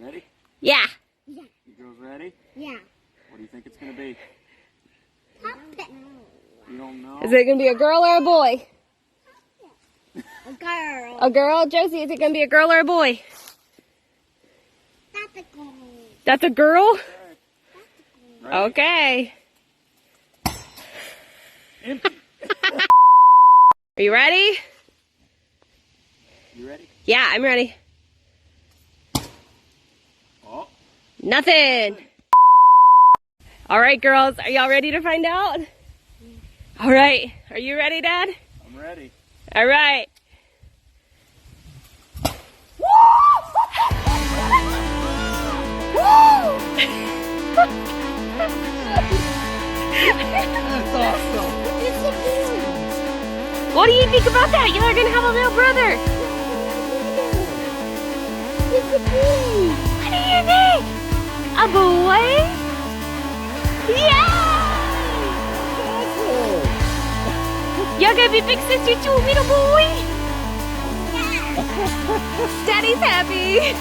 Ready? Yeah. You girls ready? Yeah. What do you think it's gonna be? Puppet. You don't know? Is it gonna be a girl or a boy? A girl. A girl? Josie, is it gonna be a girl or a boy? That's a girl. That's a girl? Ready? Okay. Empty. Are you ready? You ready? Yeah, I'm ready. Oh. Nothing. All right, girls, are y'all ready to find out? All right. Are you ready, Dad? I'm ready. All right. That's awesome. It's a boy. What do you think about that? You're gonna have a little brother. It's a boy. What do you think? A boy? Yeah! You're gonna be big sister too, little boy. Daddy's happy.